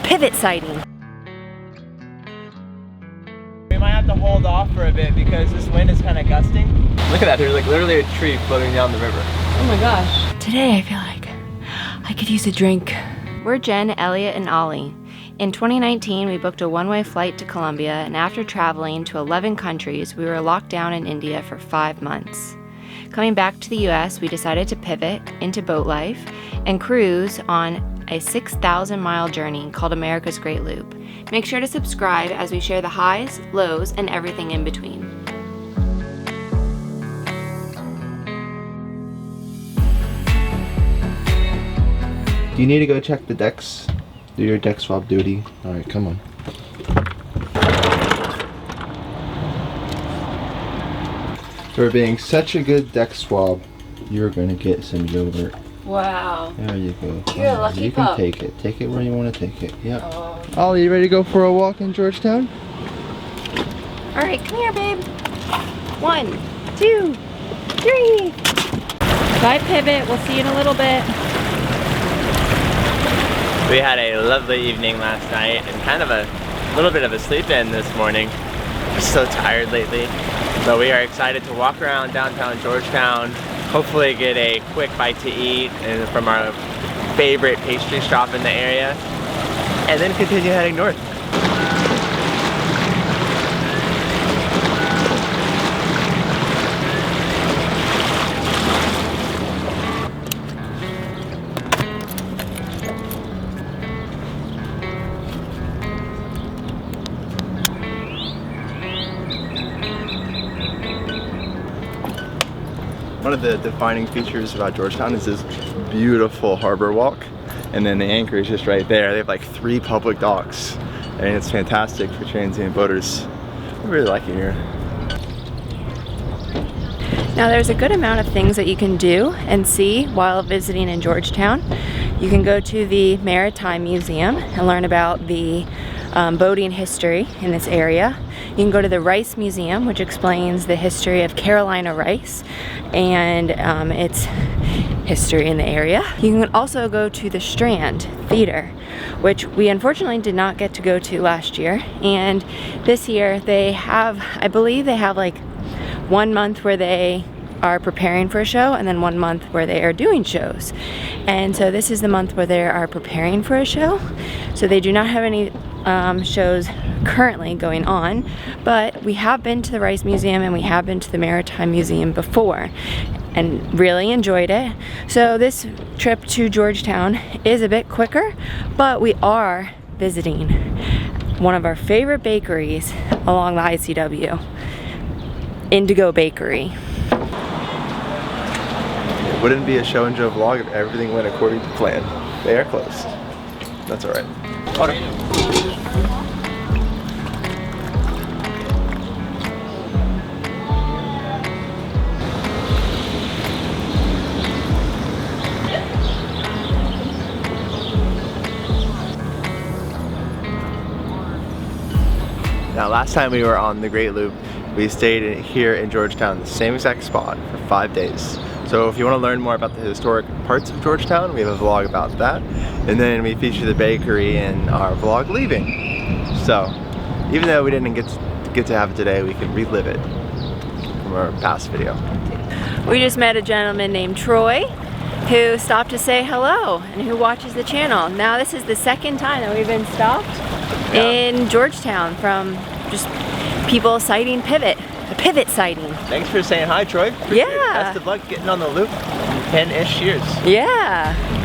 pivot sighting. We might have to hold off for a bit because this wind is kind of gusting. Look at that, there's like literally a tree floating down the river. Oh my gosh. Today I feel like I could use a drink. We're Jen, Elliot, and Ollie. In 2019, we booked a one-way flight to Colombia, and after traveling to 11 countries, we were locked down in India for 5 months. Coming back to the US, we decided to pivot into boat life and cruise on a 6,000-mile journey called America's Great Loop. Make sure to subscribe as we share the highs, lows, and everything in between. Do you need to go check the decks? Do your deck swab duty. Alright, come on. For being such a good deck swab, you're gonna get some yogurt. Wow. There you go. You're a lucky You pup. can take it. Take it where you want to take it. Yep. Oh. Ollie, you ready to go for a walk in Georgetown? All right, come here, babe. 1, 2, 3. Bye, pivot. We'll see you in a little bit. We had a lovely evening last night and kind of a little bit of a sleep in this morning. I'm so tired lately. But we are excited to walk around downtown Georgetown, hopefully get a quick bite to eat and from our favorite pastry shop in the area, and then continue heading north. One of the defining features about Georgetown is this beautiful harbor walk, and then the anchor is just right there. They have like 3 public docks, and it's fantastic for transient boaters. I really like it here. Now there's a good amount of things that you can do and see while visiting in Georgetown. You can go to the Maritime Museum and learn about the boating history in this area. You can go to the Rice Museum, which explains the history of Carolina rice and its history in the area. You can also go to the Strand Theater, which we unfortunately did not get to go to last year. And this year they have, I believe they have like 1 month where they are preparing for a show and then 1 month where they are doing shows. And so this is the month where they are preparing for a show. So they do not have any shows currently going on, but we have been to the Rice Museum and we have been to the Maritime Museum before and really enjoyed it. So this trip to Georgetown is a bit quicker, but we are visiting one of our favorite bakeries along the ICW, Indigo Bakery. It wouldn't be a Show and Joe vlog if everything went according to plan. They are closed. That's alright. Order. Now last time we were on the Great Loop, we stayed here in Georgetown, the same exact spot for 5 days. So if you want to learn more about the historic parts of Georgetown, we have a vlog about that. And then we feature the bakery in our vlog leaving. So even though we didn't get to have it today, we can relive it from our past video. We just met a gentleman named Troy who stopped to say hello and who watches the channel. Now this is the 2nd time that we've been stopped in Georgetown from just people sighting pivot, a pivot sighting. Thanks for saying hi, Troy. Appreciate it. Best of luck getting on the loop in 10-ish years. Yeah.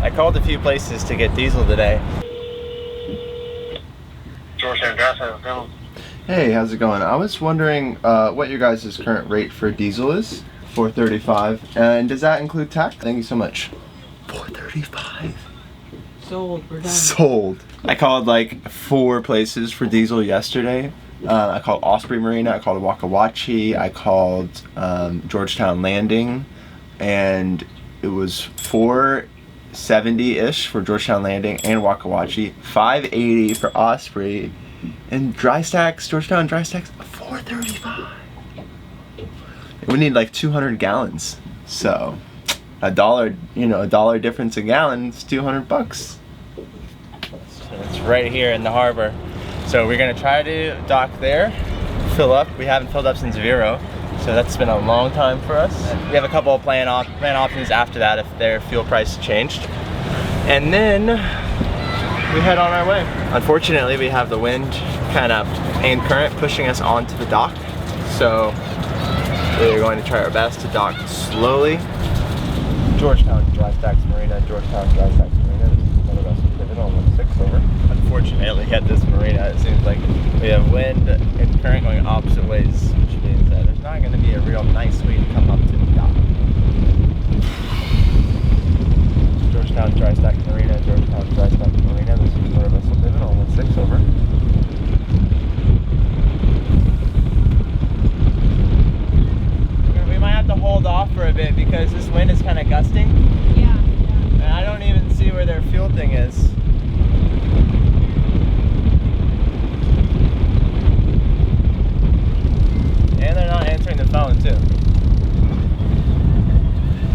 I called a few places to get diesel today. Georgetown gas has gone. Hey, how's it going? I was wondering what your guys' current rate for diesel is. $4.35. And does that include tax? Thank you so much. $4.35. Sold. We're done. Sold. I called like 4 places for diesel yesterday. I called Osprey Marina, I called Waccamaw, I called Georgetown Landing, and it was $4.70-ish for Georgetown Landing and Waccamaw, $5.80 for Osprey, and dry stacks, Georgetown dry stacks, $4.35. We need like 200 gallons, so $1, you know, $1 difference a gallon is $200. It's right here in the harbor. So we're gonna try to dock there, fill up. We haven't filled up since Vero, so that's been a long time for us. We have a couple of plan options after that if their fuel price changed. And then we head on our way. Unfortunately, we have the wind kind of and current pushing us onto the dock. So we're going to try our best to dock slowly. Georgetown Dry Stacks Marina, Georgetown Dry Stacks Marina. This is another vessel pivot on 16 over. Unfortunately, at this marina, it seems like we have wind and current going opposite ways, which means that there's not going to be a real nice way to come up to the dock. Georgetown Dry Stacks Marina, Georgetown Dry Stacks Marina. This is another vessel pivot on 16 over. We might have to hold off for a bit because this wind is kind of gusting. Yeah. And I don't even see where their fuel thing is. And they're not answering the phone too.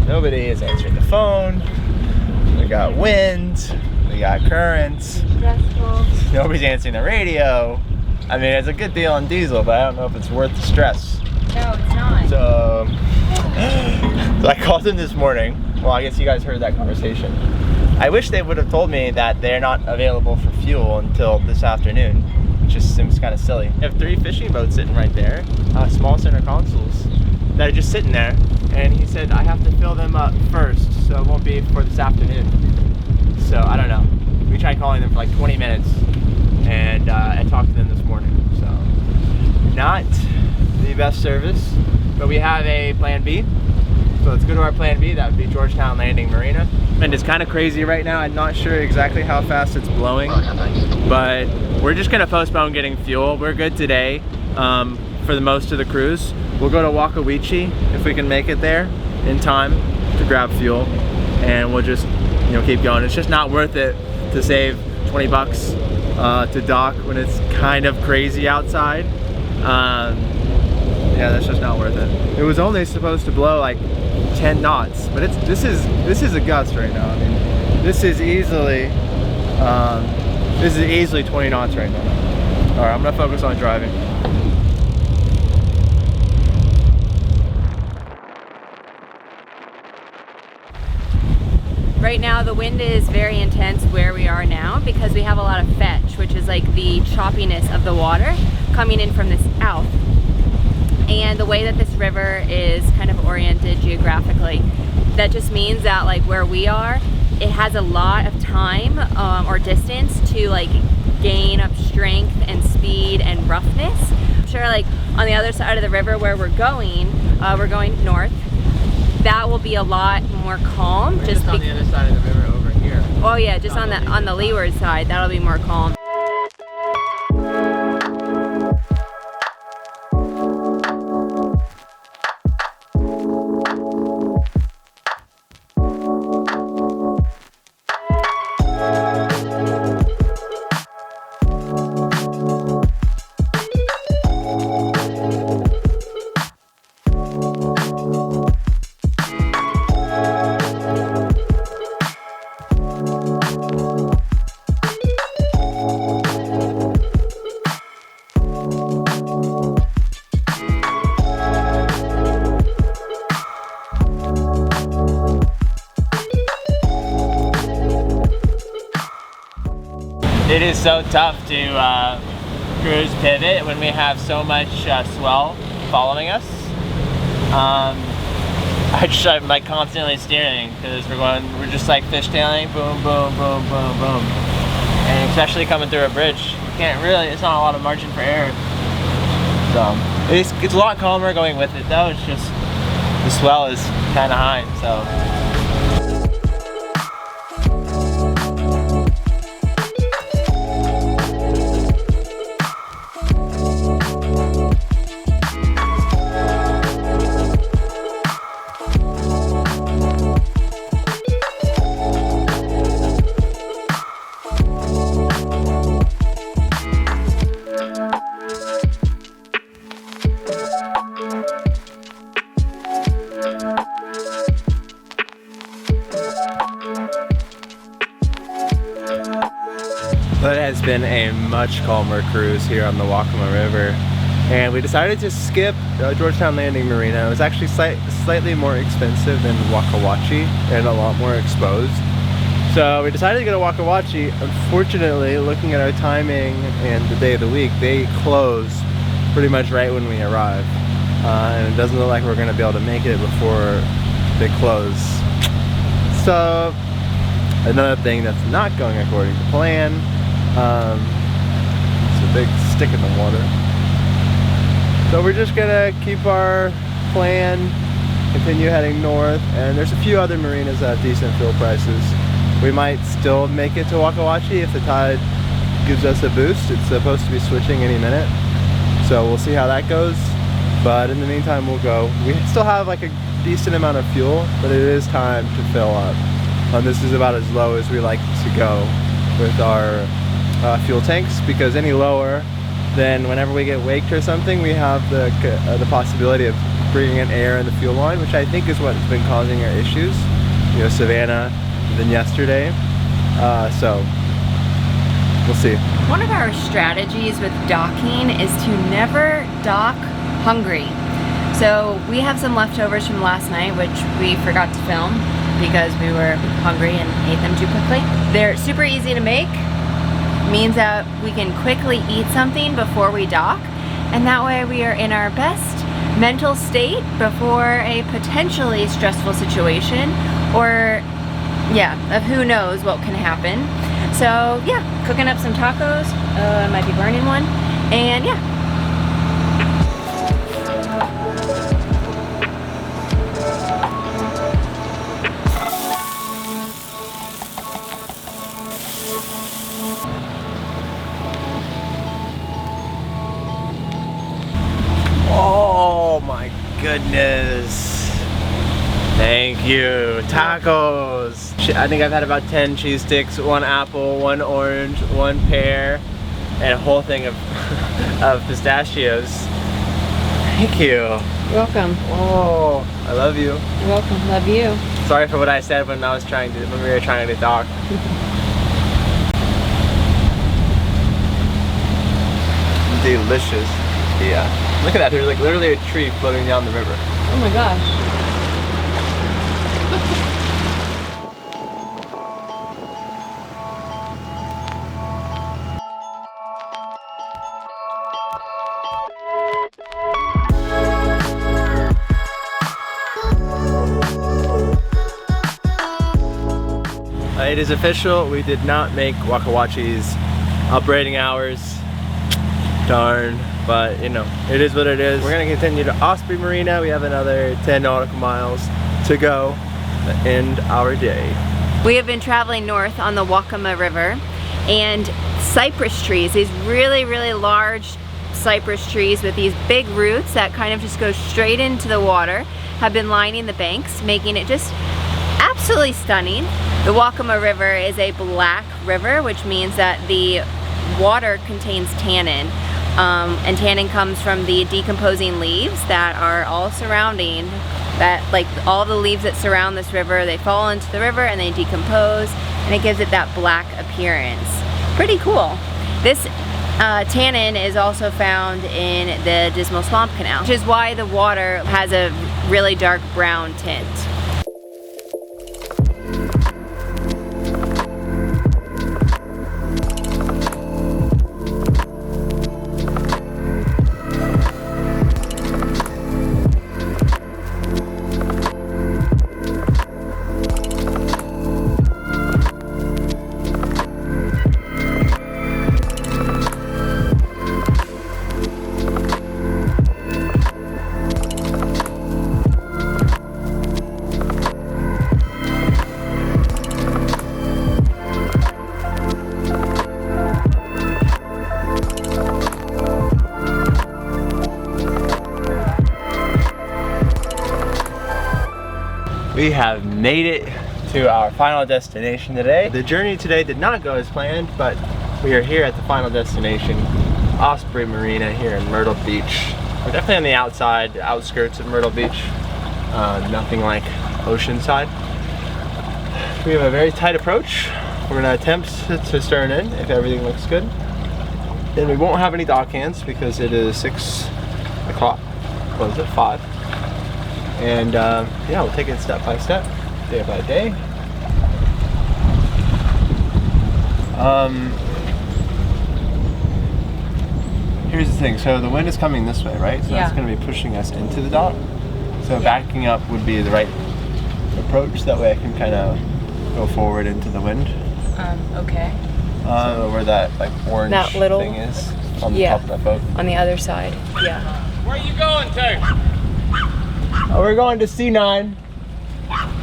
Nobody is answering the phone. We got wind. We got currents. Stressful. Nobody's answering the radio. I mean, it's a good deal on diesel, but I don't know if it's worth the stress. No, it's not. So I called them this morning. Well, I guess you guys heard that conversation. I wish they would have told me that they're not available for fuel until this afternoon. It just seems kind of silly. I have 3 fishing boats sitting right there, small center consoles, that are just sitting there. And he said I have to fill them up first, so it won't be for this afternoon. So I don't know. We tried calling them for like 20 minutes, and I talked to them this morning. So not the best service, but we have a plan B. So let's go to our plan B. That would be Georgetown Landing Marina. And it's kind of crazy right now. I'm not sure exactly how fast it's blowing, but we're just gonna postpone getting fuel. We're good today for the most of the cruise. We'll go to Waccamaw if we can make it there in time to grab fuel, and we'll just, you know, keep going. It's just not worth it to save 20 bucks to dock when it's kind of crazy outside. Yeah, that's just not worth it. It was only supposed to blow like 10 knots, but this is a gust right now. I mean, this is easily 20 knots right now. All right, I'm gonna focus on driving. Right now the wind is very intense where we are now because we have a lot of fetch, which is like the choppiness of the water coming in from the south. And the way that this river is kind of oriented geographically, that just means that like where we are, it has a lot of time or distance to like gain up strength and speed and roughness. I'm sure like on the other side of the river where we're going north, that will be a lot more calm. Just on the other side of the river over here. Oh yeah, just on the leeward side, that'll be more calm. It is so tough to cruise pivot when we have so much swell following us. I'm like constantly steering because we're just like fishtailing, boom, boom, boom, boom, boom. And especially coming through a bridge, you can't really, it's not a lot of margin for error. So it's a lot calmer going with it though. It's just the swell is kind of high, so. But it has been a much calmer cruise here on the Waccamaw River, and we decided to skip Georgetown Landing Marina. It was actually slightly more expensive than Waccamaw and a lot more exposed. So we decided to go to Waccamaw. Unfortunately, looking at our timing and the day of the week, they close pretty much right when we arrive. And it doesn't look like we're going to be able to make it before they close. So another thing that's not going according to plan. It's a big stick in the water. So we're just gonna keep our plan, continue heading north, and there's a few other marinas that have decent fuel prices. We might still make it to Waccamaw if the tide gives us a boost. It's supposed to be switching any minute, so we'll see how that goes. But in the meantime, we'll go. We still have like a decent amount of fuel, but it is time to fill up. This is about as low as we like to go with our fuel tanks, because any lower, then whenever we get waked or something, we have the possibility of bringing in air in the fuel line, which I think is what's been causing our issues. You know, Savannah, than yesterday. So we'll see. One of our strategies with docking is to never dock hungry. So we have some leftovers from last night, which we forgot to film because we were hungry and ate them too quickly. They're super easy to make. Means that we can quickly eat something before we dock, and that way we are in our best mental state before a potentially stressful situation, or yeah, of who knows what can happen. So yeah, cooking up some tacos. I might be burning one, and yeah. Oh my goodness. Thank you. Tacos. I think I've had about 10 cheese sticks, 1 apple, 1 orange, 1 pear, and a whole thing of, of pistachios. Thank you. You're welcome. Oh, I love you. You're welcome. Love you. Sorry for what I said when we were trying to dock. Delicious. Yeah. Look at that, there's like literally a tree floating down the river. Oh my gosh. It is official, we did not make Waccamaw's operating hours. Darn, but you know, it is what it is. We're gonna continue to Osprey Marina. We have another 10 nautical miles to go to end our day. We have been traveling north on the Waccamaw River, and cypress trees, these really, really large cypress trees with these big roots that kind of just go straight into the water, have been lining the banks, making it just absolutely stunning. The Waccamaw River is a black river, which means that the water contains tannin. And tannin comes from the decomposing leaves that are all surrounding that, like all the leaves that surround this river, they fall into the river and they decompose, and it gives it that black appearance. Pretty cool. This tannin is also found in the Dismal Swamp Canal, which is why the water has a really dark brown tint. We have made it to our final destination today. The journey today did not go as planned, but we are here at the final destination, Osprey Marina here in Myrtle Beach. We're definitely on the outside, outskirts of Myrtle Beach. Nothing like oceanside. We have a very tight approach. We're gonna attempt to stern in if everything looks good. Then we won't have any dock hands because it is 6 o'clock. Close at 5. And yeah, we'll take it step by step, day by day. Here's the thing, so the wind is coming this way, right? So that's gonna be pushing us into the dock. So backing up would be the right approach. That way I can kind of go forward into the wind. Okay. So where that like orange that little thing is on the top of that boat. On the other side, yeah. Where are you going to? Oh, we're going to C9.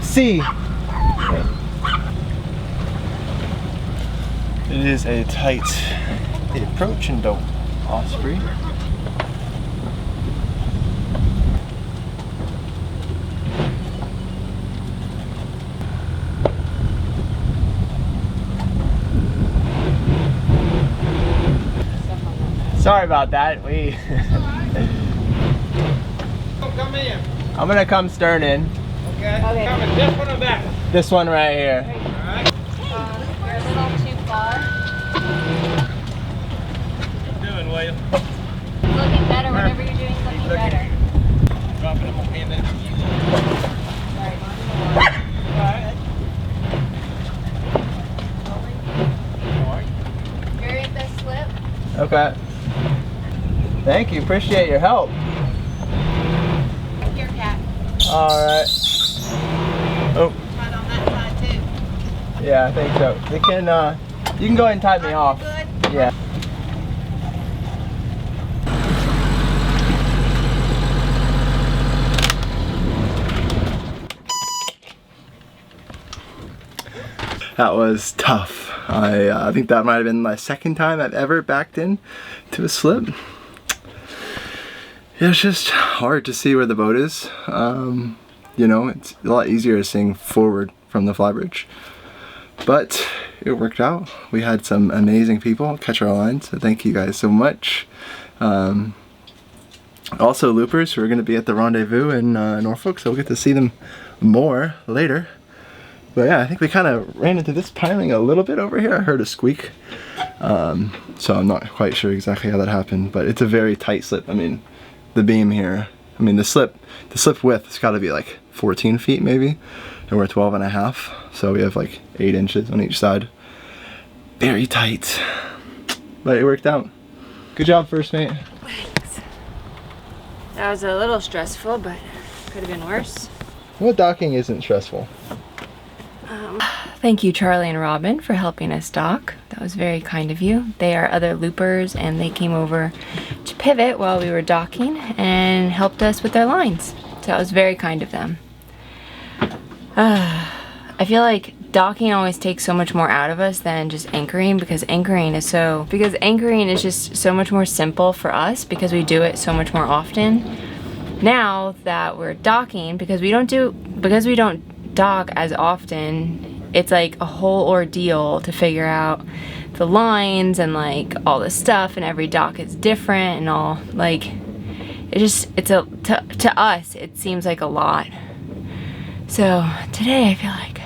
C. It is a tight approach into Osprey. Sorry about that. We. Come in. I'm gonna come stern in. Okay. Coming this one or that one? This one right here. Alright. You're a little too far. What you doing, William? Looking better, whatever you're doing, looking better. Dropping him a hand in. Alright. You're in the slip. Okay. Thank you. Appreciate your help. Your cat. All right. Oh. Right on that side too. Yeah, I think so. You can go ahead and tie me off. Good. Yeah. That was tough. I think that might have been my second time I've ever backed in to a slip. Yeah, it's just hard to see where the boat is. You know, it's a lot easier seeing forward from the flybridge. But it worked out. We had some amazing people catch our lines, so thank you guys so much. Also loopers who are going to be at the rendezvous in Norfolk, so we'll get to see them more later. But yeah, I think we kind of ran into this piling a little bit over here. I heard a squeak. So I'm not quite sure exactly how that happened, but it's a very tight slip. I mean, the beam here, I mean the slip width has got to be like 14 feet maybe, and we're 12.5, so we have like 8 inches on each side. Very tight, but it worked out. Good job, first mate. Thanks. That was a little stressful, but could have been worse. What docking isn't stressful? Thank you, Charlie and Robin, for helping us dock. That was very kind of you. They are other loopers, and they came over to pivot while we were docking and helped us with their lines. So that was very kind of them. I feel like docking always takes so much more out of us than just anchoring, because anchoring is just so much more simple for us because we do it so much more often. Now that we're docking, because we don't dock as often, it's like a whole ordeal to figure out the lines and like all this stuff, and every dock is different and all, like to us it seems like a lot. So today I feel like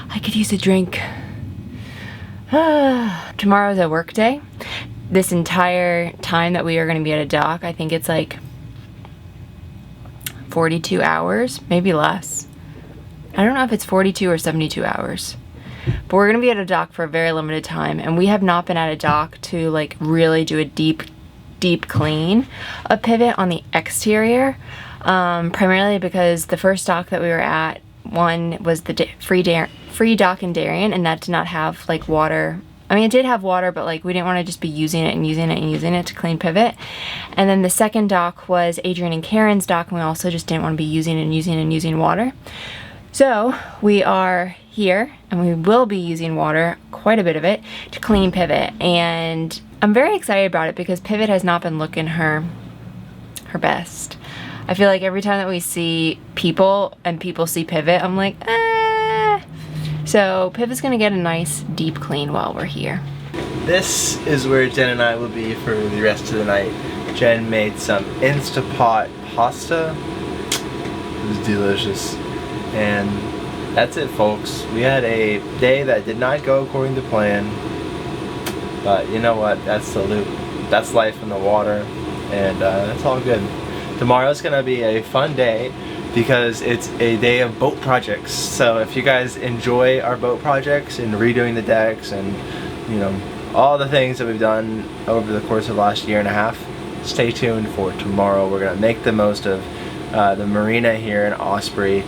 I could use a drink. Tomorrow's a work day. This entire time that we are going to be at a dock, I think it's like 42 hours, maybe less. I don't know if it's 42 or 72 hours. But we're going to be at a dock for a very limited time, and we have not been at a dock to like really do a deep clean of pivot on the exterior, primarily because the first dock that we were at, one was the free dock in Darien, and that did not have like water. I mean, it did have water, but like we didn't want to just be using it to clean pivot. And then the second dock was Adrian and Karen's dock, and we also just didn't want to be using water. So we are here, and we will be using water, quite a bit of it, to clean pivot. And I'm very excited about it because pivot has not been looking her best. I feel like every time that we see people and people see Pivot, I'm like, ah. So Pivot's gonna get a nice deep clean while we're here. This is where Jen and I will be for the rest of the night. Jen made some Instapot pasta. It was delicious. And that's it, folks. We had a day that did not go according to plan. But you know what? That's the loop. That's life in the water. And that's all good. Tomorrow's gonna be a fun day because it's a day of boat projects. So if you guys enjoy our boat projects and redoing the decks and, you know, all the things that we've done over the course of the last year and a half, stay tuned for tomorrow. We're gonna make the most of the Marina here in Osprey.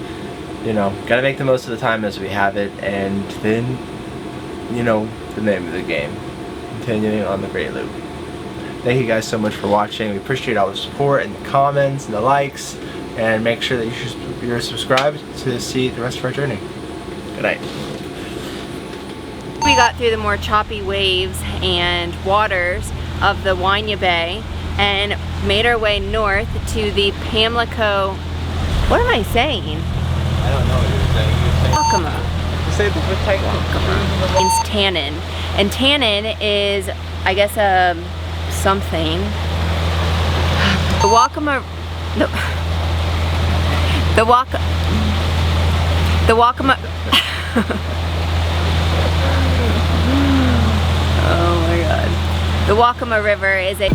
You know, gotta make the most of the time as we have it, and then, you know, the name of the game, continuing on the Great Loop. Thank you guys so much for watching. We appreciate all the support and the comments and the likes, and make sure that you're subscribed to see the rest of our journey. Good night. We got through the more choppy waves and waters of the Waccamaw Bay and made our way north to the Pamlico, what am I saying? I don't know what you're saying. Waccamaw. You say the Waccamaw means tannin. And tannin is, I guess, something. The Waccamaw, the Waccamaw, oh my god. The Waccamaw River is a